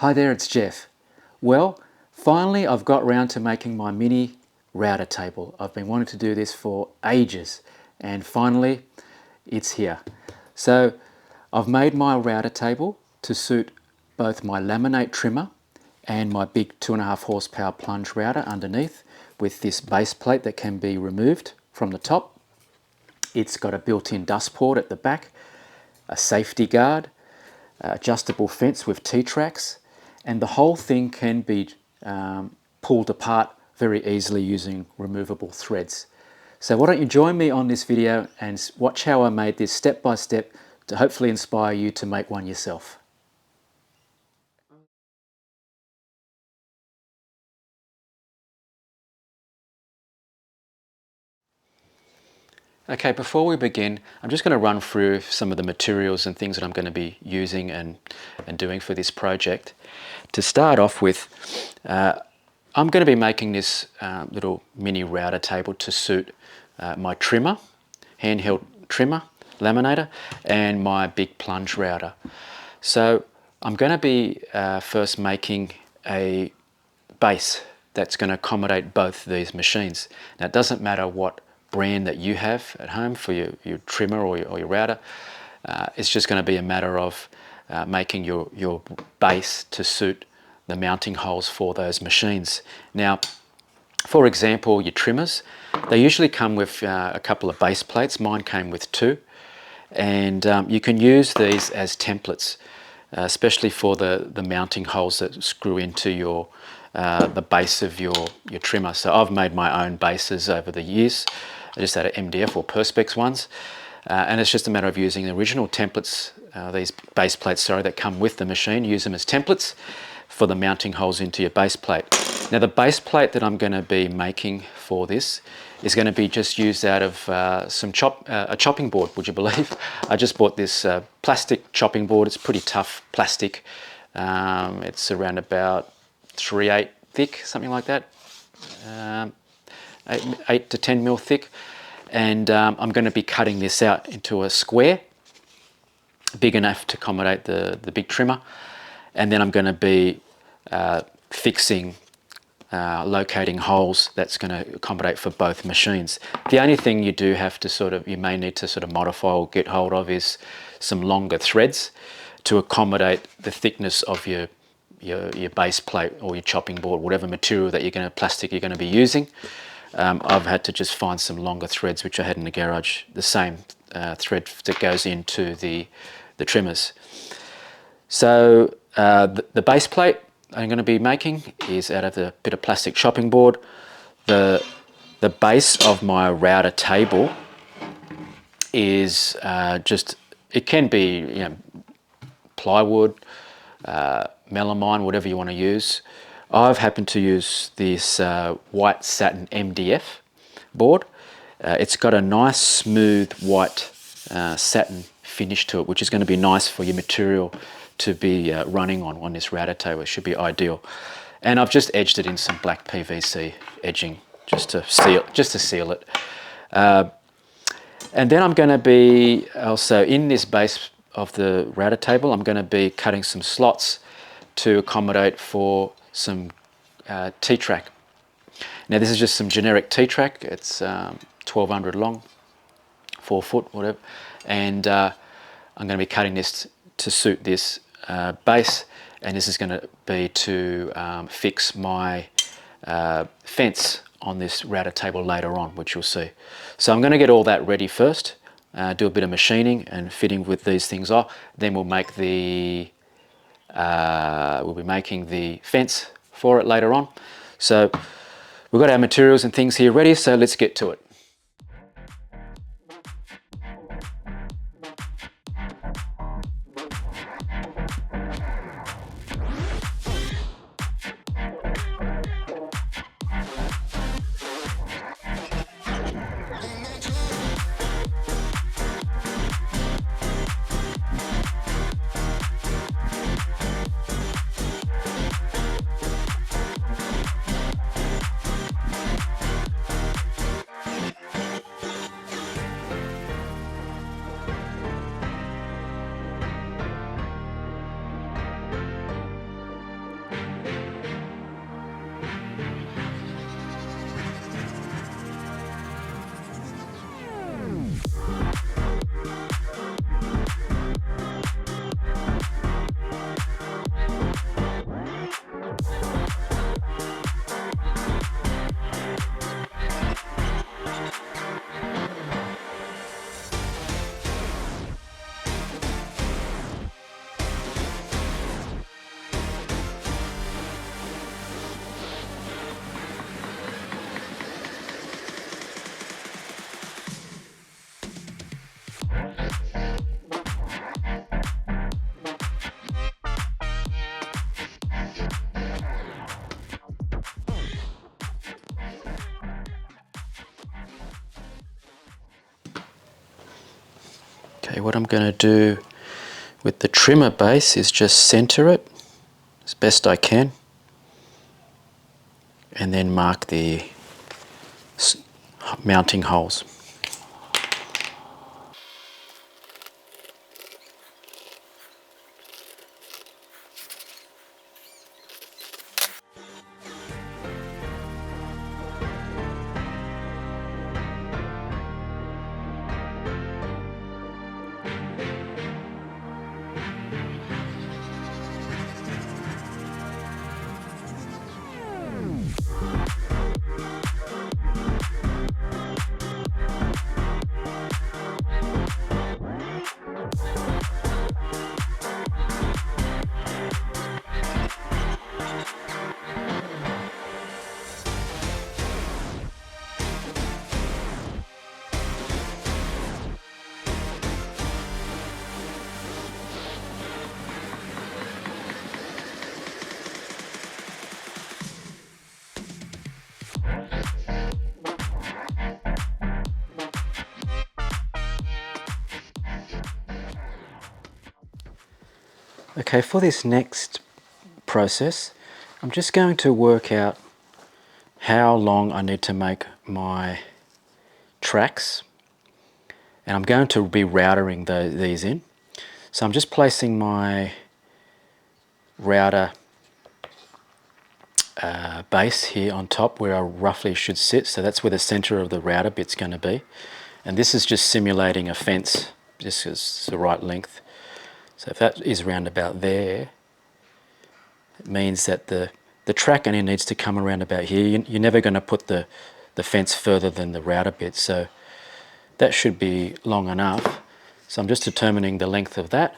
Hi there, it's Jeff. Well, finally I've got round to making my mini router table. I've been wanting to do this for ages and finally it's here. So I've made my router table to suit both my laminate trimmer and my big 2.5 horsepower plunge router underneath with this base plate that can be removed from the top. It's got a built-in dust port at the back, a safety guard, adjustable fence with T-tracks, and the whole thing can be pulled apart very easily using removable threads. So why don't you join me on this video and watch how I made this step by step to hopefully inspire you to make one yourself. Okay, before we begin, I'm just going to run through some of the materials and things that I'm going to be using and doing for this project. To start off with, I'm going to be making this little mini router table to suit my trimmer, handheld trimmer, laminator, and my big plunge router. So I'm going to be first making a base that's going to accommodate both these machines. Now it doesn't matter what brand that you have at home for your trimmer or your router. It's just going to be a matter of making your base to suit the mounting holes for those machines. Now, for example, your trimmers, they usually come with a couple of base plates. Mine came with 2, and you can use these as templates, especially for the mounting holes that screw into your the base of your trimmer. So I've made my own bases over the years. I just had an MDF or Perspex ones, and it's just a matter of using the original templates, these base plates, sorry, that come with the machine. Use them as templates for the mounting holes into your base plate. Now the base plate that I'm going to be making for this is going to be just used out of a chopping board, would you believe? I just bought this plastic chopping board. It's pretty tough plastic. It's around about 3/8 thick, something like that, 8 to 10 mil thick, and I'm going to be cutting this out into a square big enough to accommodate the big trimmer, and then I'm going to be fixing locating holes that's going to accommodate for both machines. The only thing you do have to you may need to sort of modify or get hold of is some longer threads to accommodate the thickness of your base plate or your chopping board, whatever material that plastic you're going to be using. I've had to just find some longer threads which I had in the garage, the same thread that goes into the trimmers. So the base plate I'm going to be making is out of a bit of plastic chopping board. The base of my router table is it can be plywood, melamine, whatever you want to use. I've happened to use this white satin MDF board. It's got a nice smooth white satin finish to it, which is going to be nice for your material to be running on this router table. It should be ideal. And I've just edged it in some black PVC edging just to seal it. And then I'm going to be also in this base of the router table, I'm going to be cutting some slots to accommodate for some T-track. Now this is just some generic T-track. It's 1200 long, 4 foot, whatever. And I'm going to be cutting this to suit this base, and this is going to be to fix my fence on this router table later on, which you'll see. So I'm going to get all that ready first, do a bit of machining and fitting with these things off. Then we'll make we'll be making the fence for it later on. So we've got our materials and things here ready, so let's get to it. Okay, what I'm going to do with the trimmer base is just center it as best I can and then mark the mounting holes. Okay, for this next process, I'm just going to work out how long I need to make my tracks, and I'm going to be routering these in. So I'm just placing my router base here on top where I roughly should sit, so that's where the center of the router bit's going to be, and this is just simulating a fence just as the right length. So if that is round about there, it means that the track only needs to come around about here. You're never going to put the fence further than the router bit, so that should be long enough. So I'm just determining the length of that,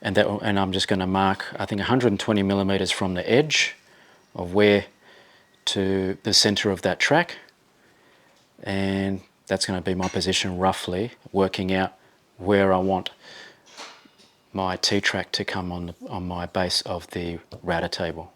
and I'm just going to mark, I think, 120 millimeters from the edge of where to the center of that track, and that's going to be my position roughly, working out where I want my T-track to come on my base of the router table.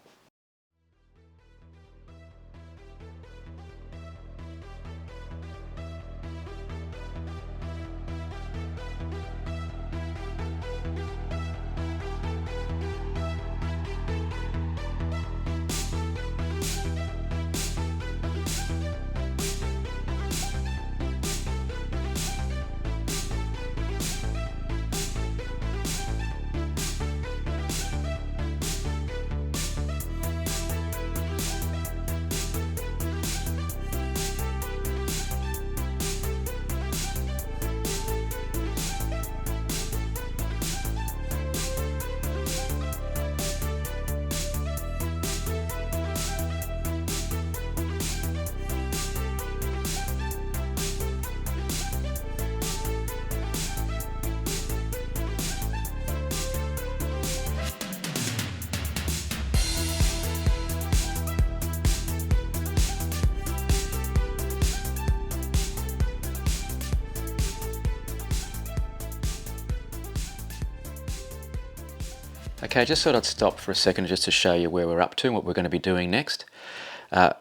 Okay, I just thought I'd stop for a second just to show you where we're up to and what we're going to be doing next.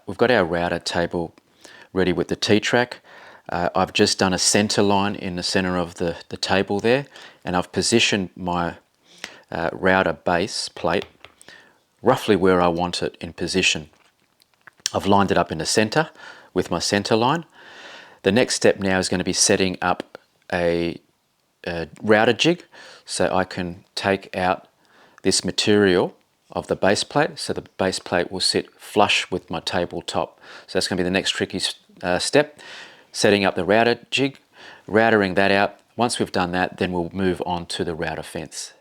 We've got our router table ready with the T-track. I've just done a center line in the center of the table there, and I've positioned my router base plate roughly where I want it in position. I've lined it up in the center with my center line. The next step now is going to be setting up a router jig so I can take out this material of the base plate, so the base plate will sit flush with my tabletop. So that's going to be the next tricky step, setting up the router jig, routering that out. Once we've done that, then we'll move on to the router fence.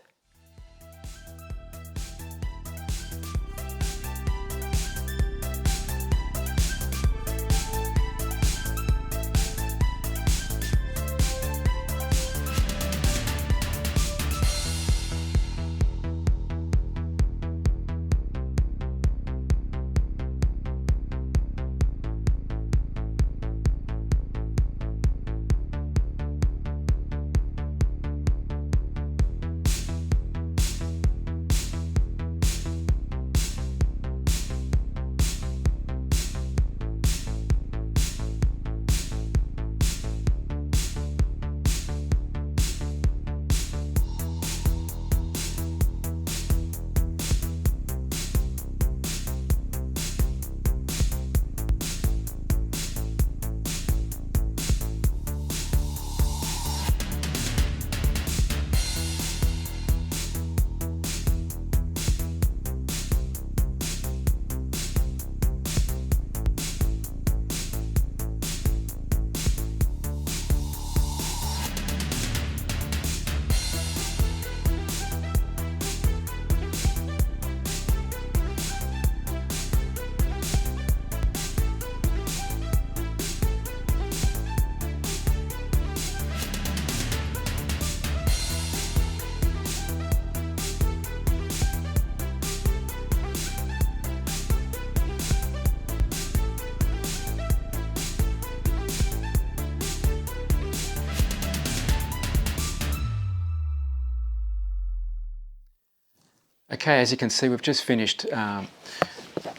Okay, as you can see, we've just finished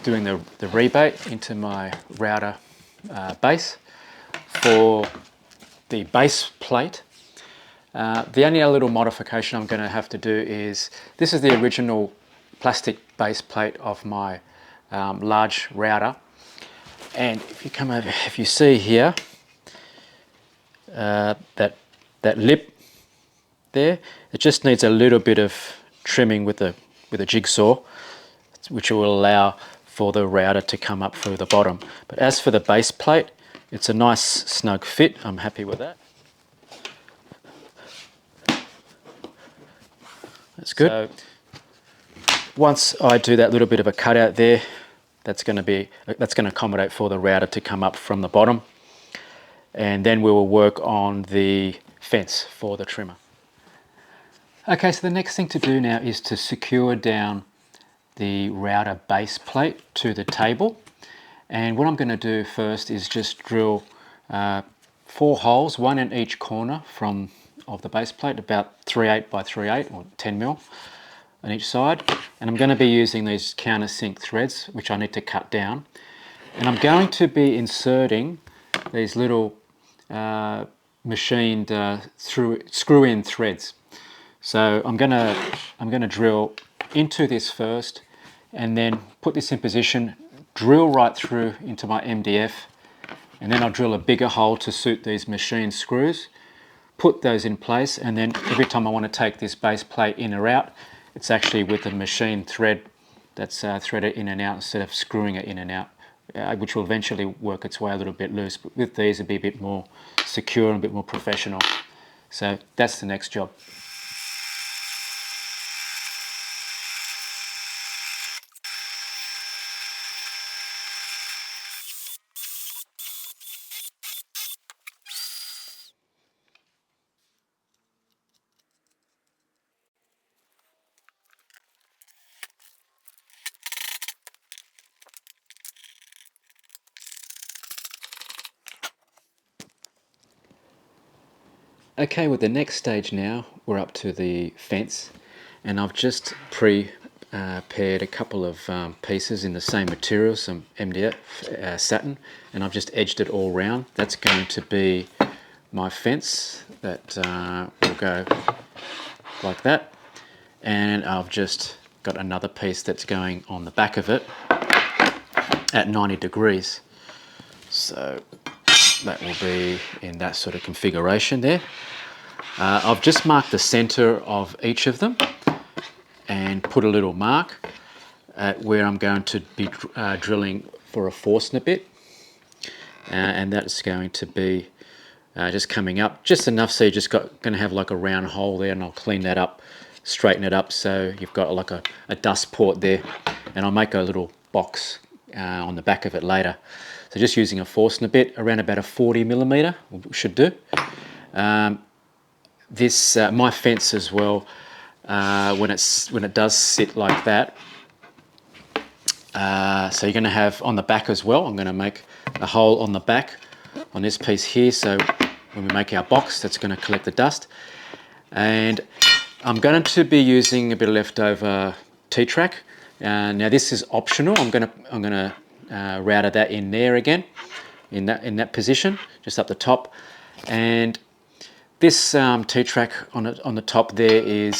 doing the rebate into my router base. For the base plate, the only other little modification I'm going to have to do is, this is the original plastic base plate of my large router, and if you come over, if you see here, that lip there, it just needs a little bit of trimming with a jigsaw, which will allow for the router to come up through the bottom. But as for the base plate, it's a nice snug fit. I'm happy with that. That's good. So once I do that little bit of a cutout there, that's going to accommodate for the router to come up from the bottom, and then we will work on the fence for the trimmer. Okay, so the next thing to do now is to secure down the router base plate to the table. And what I'm going to do first is just drill 4 holes, 1 in each corner of the base plate, about 3/8 by 3/8 or 10 mil on each side. And I'm going to be using these countersink threads, which I need to cut down. And I'm going to be inserting these little machined screw-in threads. So I'm gonna drill into this first, and then put this in position, drill right through into my MDF, and then I'll drill a bigger hole to suit these machine screws, put those in place, and then every time I want to take this base plate in or out, it's actually with a machine thread that's threaded in and out instead of screwing it in and out, which will eventually work its way a little bit loose. But with these, it'll be a bit more secure and a bit more professional. So that's the next job. Okay, with the next stage now, we're up to the fence, and I've just prepared a couple of pieces in the same material, some MDF satin, and I've just edged it all round. That's going to be my fence that will go like that, and I've just got another piece that's going on the back of it at 90 degrees. So that will be in that sort of configuration there. I've just marked the center of each of them and put a little mark at where I'm going to be drilling for a Forstner bit, and that's going to be just coming up just enough so you're just going to have like a round hole there, and I'll clean that up, straighten it up so you've got like a dust port there, and I'll make a little box on the back of it later. So just using a Forstner bit around about a 40mm should do. This my fence as well, when it does sit like that, so you're going to have on the back as well, I'm going to make a hole on the back on this piece here, so when we make our box, that's going to collect the dust. And I'm going to be using a bit of leftover T-track. Now this is optional. I'm going to router that in there again, in that position, just up the top. And this T-track on the top there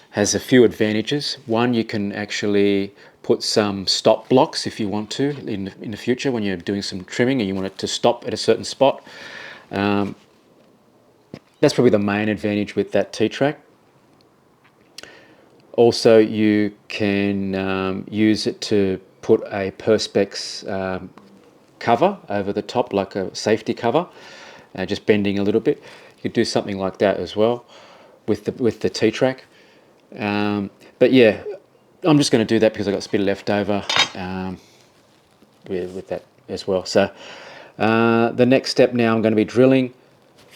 has a few advantages. One, you can actually put some stop blocks if you want to in the future when you're doing some trimming and you want it to stop at a certain spot. That's probably the main advantage with that T-track. Also, you can use it to put a Perspex cover over the top, like a safety cover, just bending a little bit. You could do something like that as well with the T-track. But yeah, I'm just going to do that because I've got a bit left over with that as well. So the next step now, I'm going to be drilling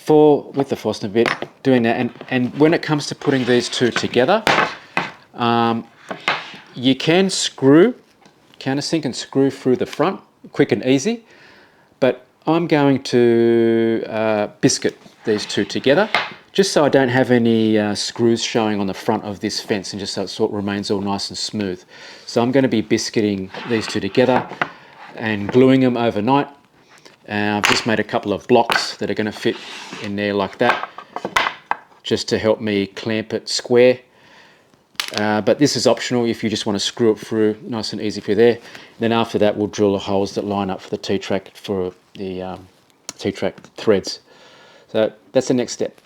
with the Forstner bit, doing that. And when it comes to putting these two together, you can countersink and screw through the front, quick and easy. But I'm going to biscuit these two together, just so I don't have any screws showing on the front of this fence, and just so it sort of remains all nice and smooth. So I'm going to be biscuiting these two together and gluing them overnight. I've just made a couple of blocks that are going to fit in there like that, just to help me clamp it square. But this is optional if you just want to screw it through nice and easy for there. Then after that, we'll drill the holes that line up for the T-track, for the T-track threads. So that's the next step.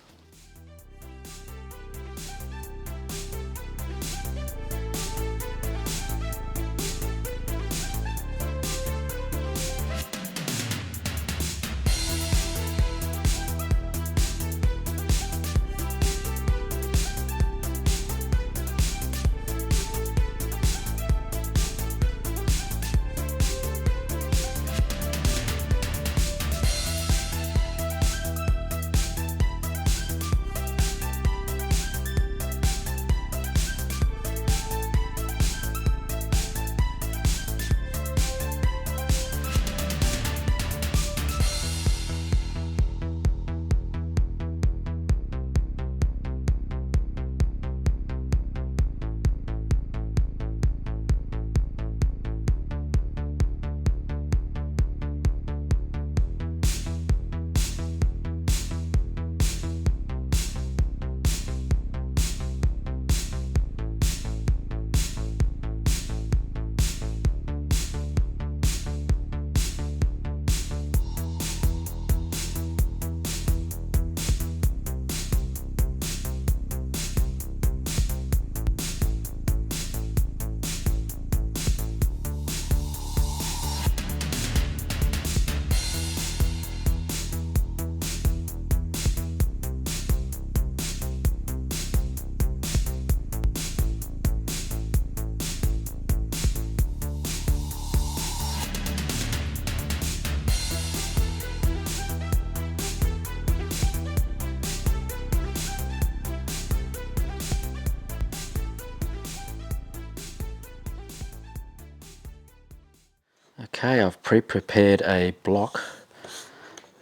Okay, I've pre-prepared a block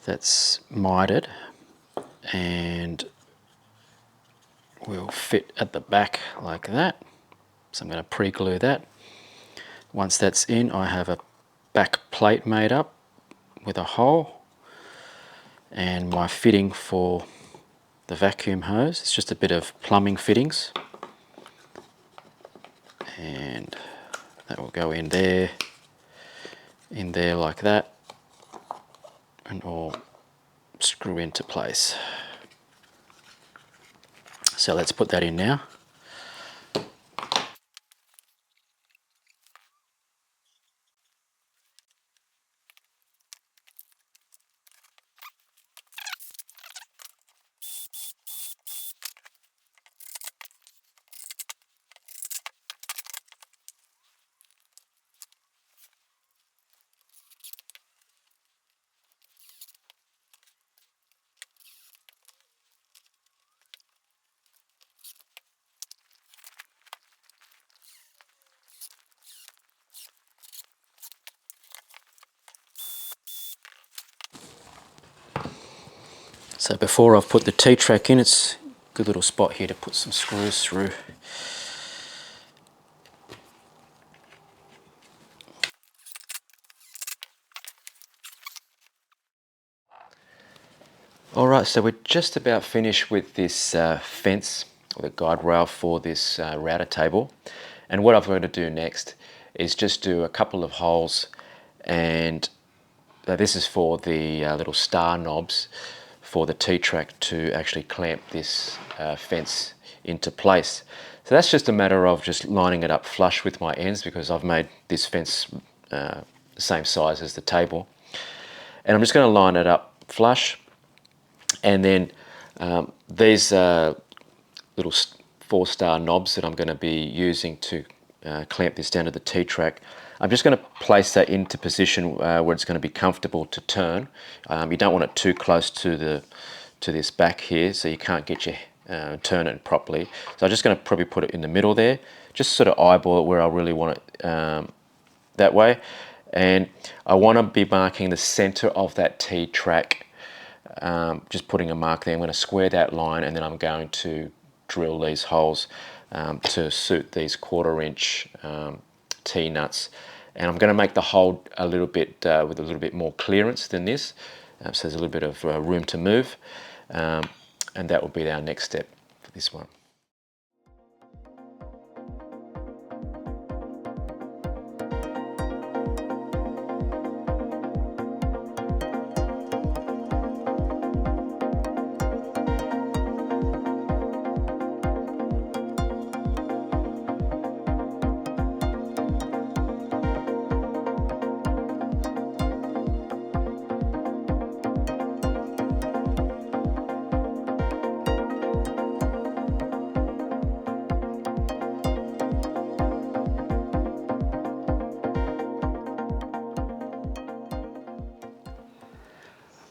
that's mitered and will fit at the back like that. So I'm going to pre-glue that. Once that's in, I have a back plate made up with a hole, and my fitting for the vacuum hose, it's just a bit of plumbing fittings, and that will go in there like that, and all screw into place. So let's put that in now. So before I've put the T-track in, it's a good little spot here to put some screws through. Alright, so we're just about finished with this fence, or the guide rail for this router table. And what I'm going to do next is just do a couple of holes, and this is for the little star knobs for the T-track to actually clamp this fence into place. So that's just a matter of just lining it up flush with my ends, because I've made this fence the same size as the table. And I'm just going to line it up flush, and then these little 4-star knobs that I'm going to be using to clamp this down to the T-track, I'm just going to place that into position where it's going to be comfortable to turn. You don't want it too close to this back here, so you can't get your turn it properly. So I'm just going to probably put it in the middle there, just sort of eyeball it where I really want it that way. And I want to be marking the center of that T-track just putting a mark there. I'm going to square that line, and then I'm going to drill these holes to suit these 1/4 inch T-nuts. And I'm going to make the hole a little bit with a little bit more clearance than this, so there's a little bit of room to move, and that will be our next step for this one.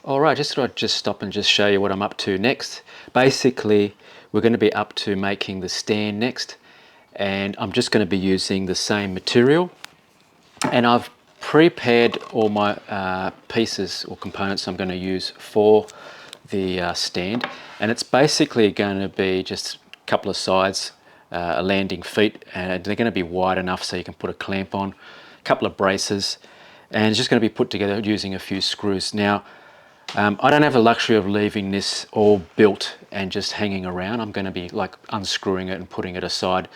Alright, just thought I'd just stop and just show you what I'm up to next. Basically, we're going to be up to making the stand next, and I'm just going to be using the same material. And I've prepared all my pieces or components I'm going to use for the stand, and it's basically going to be just a couple of sides, a landing feet, and they're going to be wide enough so you can put a clamp on, a couple of braces, and it's just going to be put together using a few screws. Now, I don't have the luxury of leaving this all built and just hanging around. I'm going to be like unscrewing it and putting it aside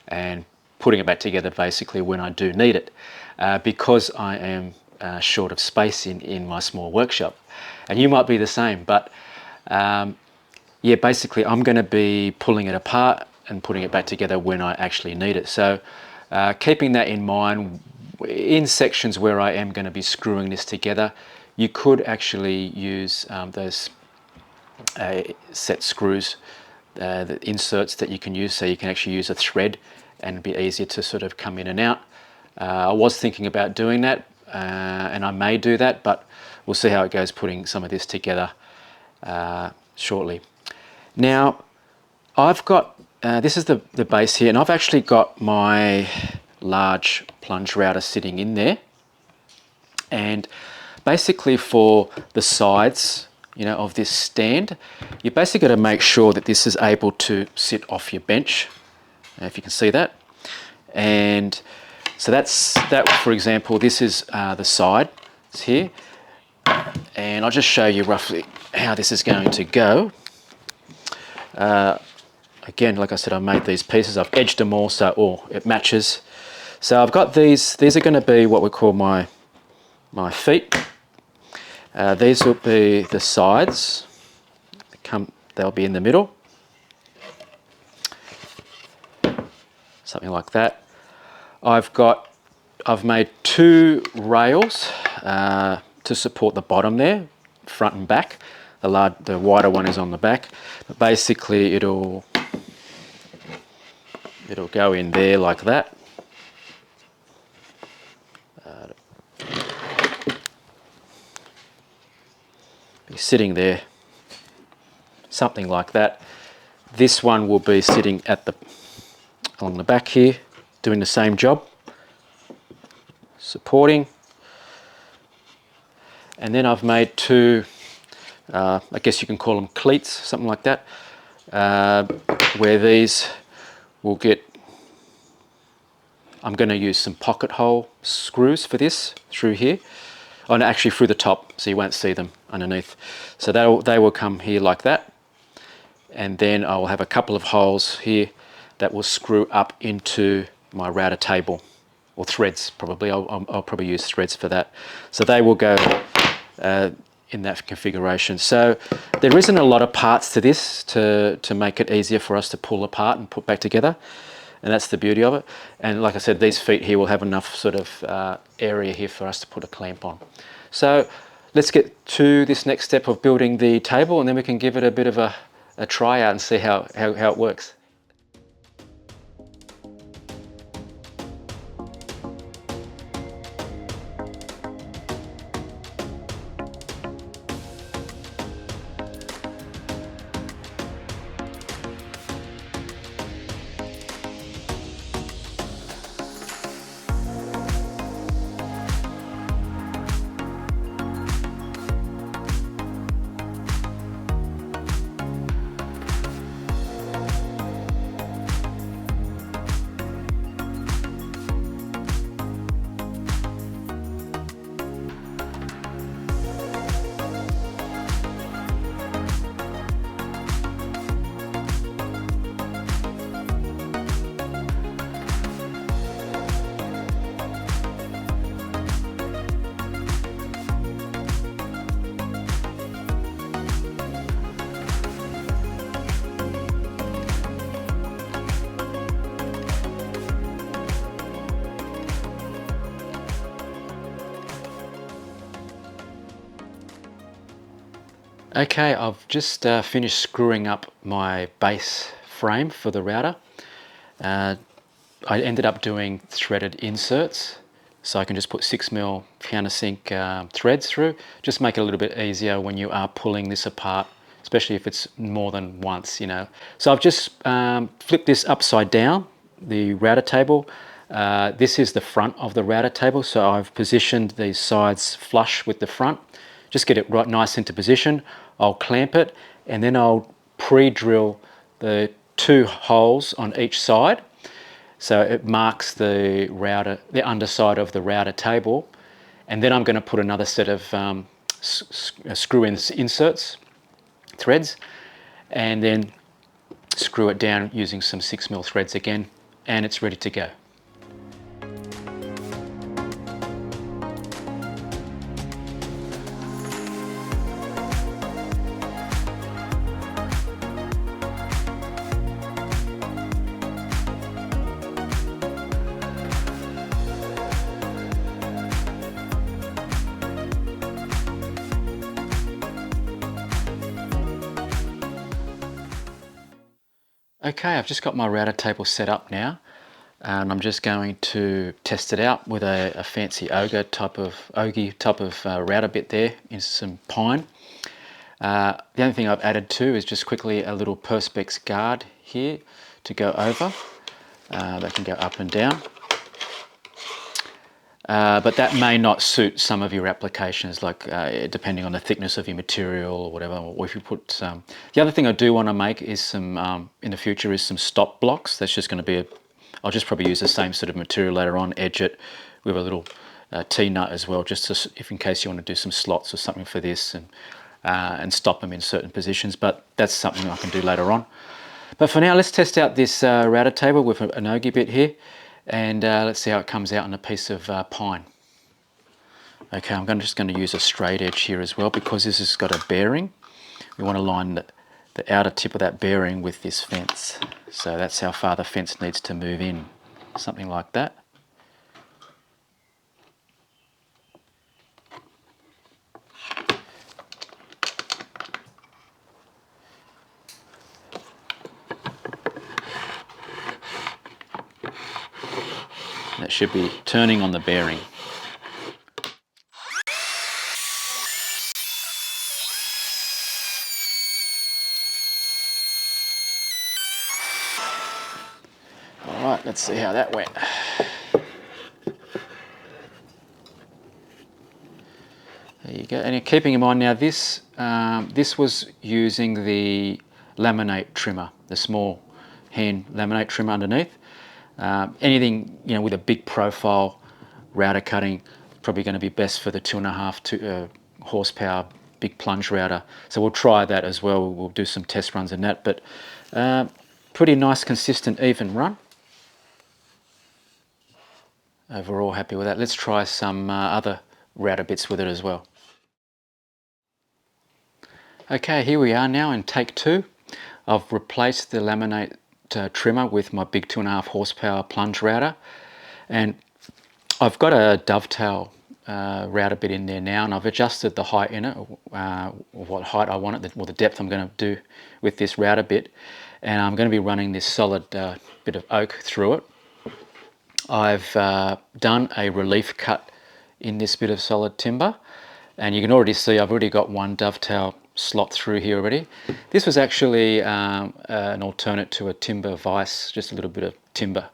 and putting it back together basically when I do need it, because I am short of space in my small workshop. And you might be the same, but yeah, basically I'm going to be pulling it apart and putting it back together when I actually need it. So keeping that in mind, in sections where I am going to be screwing this together, you could actually use those set screws, the inserts that you can use, so you can actually use a thread and it'd be easier to sort of come in and out. I was thinking about doing that, and I may do that, but we'll see how it goes putting some of this together shortly. Now, I've got, this is the base here, and I've actually got my large plunge router sitting in there. And basically for the sides, you know, of this stand, you basically got to make sure that this is able to sit off your bench, if you can see that. And so that's that. For example, this is the side, it's here, and I'll just show you roughly how this is going to go. Again, like I said, I made these pieces, I've edged them all so it matches. So I've got these are going to be what we call my feet. These will be the sides, they'll be in the middle, something like that. I've made 2 rails to support the bottom there, front and back. The wider one is on the back, but basically it'll go in there like that. Be sitting there, something like that. This one will be sitting along the back here, doing the same job, supporting. And then I've made 2, I guess you can call them cleats, something like that, where these will get, I'm going to use some pocket hole screws for this through here. Oh no, actually through the top, so you won't see them underneath. So they will come here like that, and then I will have a couple of holes here that will screw up into my router table, or threads probably. I'll probably use threads for that. So they will go in that configuration. So there isn't a lot of parts to this to make it easier for us to pull apart and put back together. And that's the beauty of it. And like I said, these feet here will have enough sort of area here for us to put a clamp on. So let's get to this next step of building the table, and then we can give it a bit of a try out and see how it works. Okay, I've just finished screwing up my base frame for the router. I ended up doing threaded inserts, so I can just put 6mm countersink threads through. Just make it a little bit easier when you are pulling this apart, especially if it's more than once, you know. So I've just flipped this upside down, the router table. This is the front of the router table, so I've positioned these sides flush with the front. Just get it right nice into position. I'll clamp it and then I'll pre-drill the 2 holes on each side. So it marks the router, the underside of the router table. And then I'm going to put another set of screw-in inserts, threads, and then screw it down using some 6mm threads again, and it's ready to go. Okay, I've just got my router table set up now, and I'm just going to test it out with a fancy ogre type of router bit there in some pine. The only thing I've added to is just quickly a little Perspex guard here to go over. That can go up and down. But that may not suit some of your applications, like depending on the thickness of your material or whatever, or if you put some. The other thing I do want to make is some, in the future, is some stop blocks. That's just going to be I'll just probably use the same sort of material later on, edge it with a little T-nut as well, just to, if in case you want to do some slots or something for this, and stop them in certain positions, but that's something I can do later on. But for now, let's test out this router table with an ogre bit here, and let's see how it comes out on a piece of pine. Okay, I'm just going to use a straight edge here as well, because this has got a bearing. We want to line the outer tip of that bearing with this fence. So that's how far the fence needs to move in, something like that. That should be turning on the bearing. All right, let's see how that went. There you go. And keeping in mind now, this was using the laminate trimmer, the small hand laminate trimmer underneath. Anything with a big profile router cutting, probably going to be best for the 2.5 horsepower big plunge router. So we'll try that as well. We'll do some test runs in that, but pretty nice, consistent, even run. Overall happy with that. Let's try some other router bits with it as well. Okay, here we are now in take 2. I've replaced the laminate trimmer with my big 2.5 horsepower plunge router, and I've got a dovetail router bit in there now, and I've adjusted the height in it, what height I want it, or the depth I'm going to do with this router bit, and I'm going to be running this solid bit of oak through it. I've done a relief cut in this bit of solid timber, and you can already see I've already got one dovetail slot through here already. This was actually an alternate to a timber vise, just a little bit of timber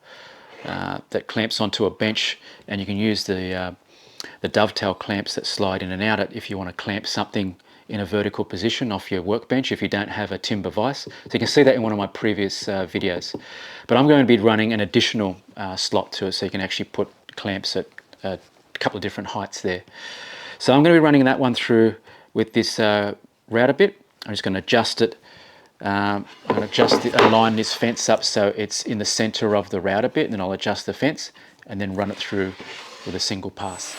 that clamps onto a bench, and you can use the dovetail clamps that slide in and out if you want to clamp something in a vertical position off your workbench if you don't have a timber vise. So you can see that in one of my previous videos. But I'm going to be running an additional slot to it, so you can actually put clamps at a couple of different heights there. So I'm going to be running that one through with this router bit. I'm just going to adjust it. I'm going to align this fence up so it's in the center of the router bit, and then I'll adjust the fence and then run it through with a single pass.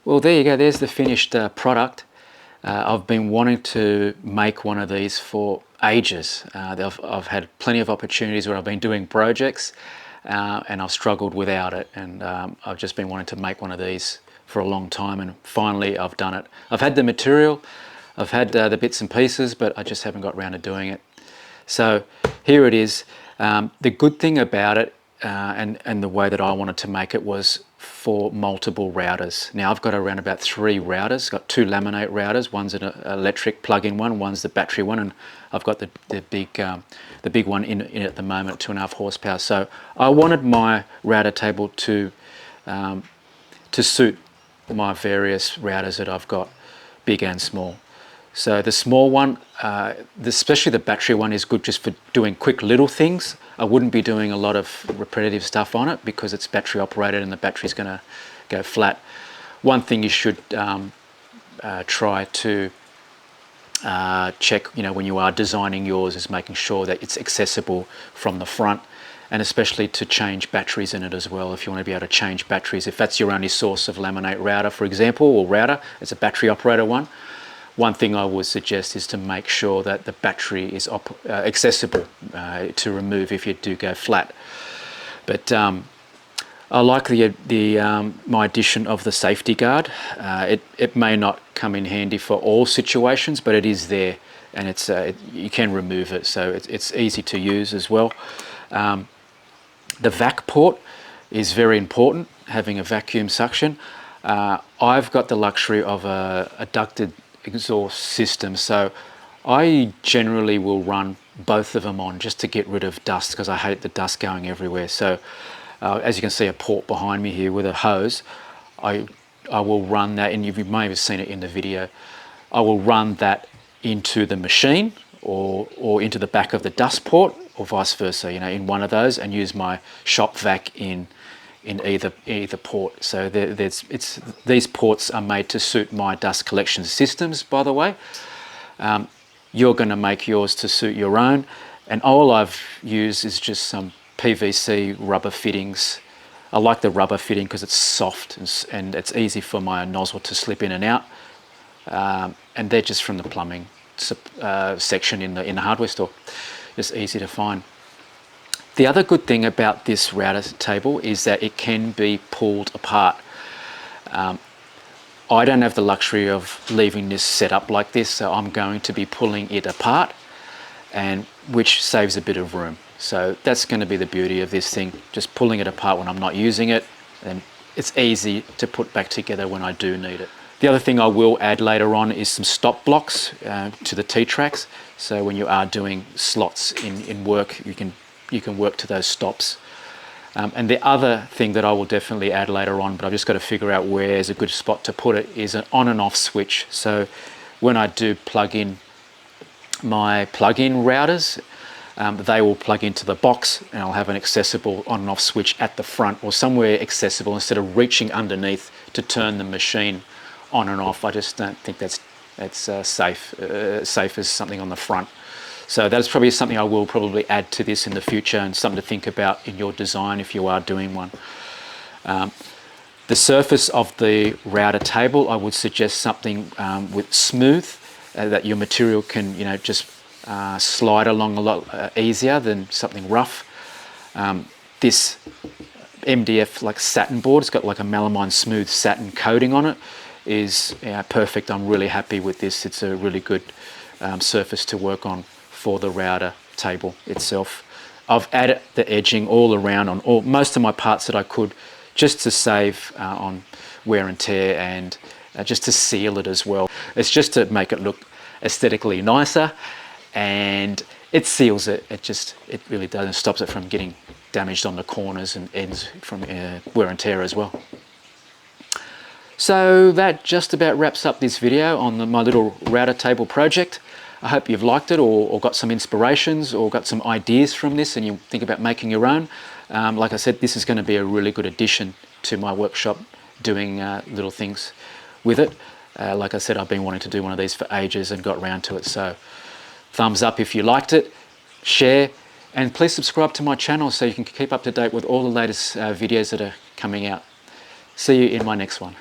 Well, there you go, there's the finished product. I've been wanting to make one of these for ages. I've had plenty of opportunities where I've been doing projects and I've struggled without it, and I've just been wanting to make one of these for a long time, and finally I've done it. I've had the material, I've had the bits and pieces, but I just haven't got around to doing it. So here it is. The good thing about it and the way that I wanted to make it was for multiple routers. Now I've got around about 3 routers, got 2 laminate routers, one's an electric plug-in one, one's the battery one, and I've got the big one in at the moment, 2.5 horsepower. So I wanted my router table to suit my various routers that I've got, big and small. So the small one, especially the battery one, is good just for doing quick little things. I wouldn't be doing a lot of repetitive stuff on it because it's battery operated and the battery's going to go flat. One thing you should try to check, when you are designing yours, is making sure that it's accessible from the front, and especially to change batteries in it as well. If you want to be able to change batteries, if that's your only source of laminate router, for example, or router, it's a battery operator one thing I would suggest is to make sure that the battery is accessible to remove if you do go flat. But I like my addition of the safety guard. It may not come in handy for all situations, but it is there, and you can remove it, so it's easy to use as well. The vac port is very important, having a vacuum suction. I've got the luxury of a ducted exhaust system, so I generally will run both of them on just to get rid of dust, because I hate the dust going everywhere. So as you can see, a port behind me here with a hose, I will run that, and you may have seen it in the video, I will run that into the machine or into the back of the dust port, or vice versa, in one of those, and use my shop vac in either port. So these ports are made to suit my dust collection systems, by the way. You're going to make yours to suit your own, and all I've used is just some PVC rubber fittings. I like the rubber fitting because it's soft and it's easy for my nozzle to slip in and out, and they're just from the plumbing section in the hardware store. Just easy to find. The other good thing about this router table is that it can be pulled apart. I don't have the luxury of leaving this set up like this, so I'm going to be pulling it apart, and which saves a bit of room. So that's going to be the beauty of this thing, just pulling it apart when I'm not using it, and it's easy to put back together when I do need it. The other thing I will add later on is some stop blocks to the T-tracks, so when you are doing slots in work, you can work to those stops. And the other thing that I will definitely add later on, but I've just got to figure out where's a good spot to put it, is an on and off switch. So when I do plug in my plug-in routers, they will plug into the box, and I'll have an accessible on and off switch at the front, or somewhere accessible, instead of reaching underneath to turn the machine on and off. I just don't think that's safe as something on the front. So that's probably something I will probably add to this in the future, and something to think about in your design if you are doing one. The surface of the router table, I would suggest something with smooth, that your material can just slide along a lot easier than something rough. This MDF like satin board, it's got like a melamine smooth satin coating on it, is perfect. I'm really happy with this. It's a really good surface to work on for the router table itself. I've added the edging all around on most of my parts that I could, just to save on wear and tear, and just to seal it as well. It's just to make it look aesthetically nicer, and it seals it. It really does, and stops it from getting damaged on the corners and ends from wear and tear as well. So that just about wraps up this video on my little router table project. I hope you've liked it, or got some inspirations, or got some ideas from this, and you think about making your own. Like I said, this is going to be a really good addition to my workshop, doing little things with it. Like I said, I've been wanting to do one of these for ages and got round to it. So thumbs up if you liked it, share, and please subscribe to my channel so you can keep up to date with all the latest videos that are coming out. See you in my next one.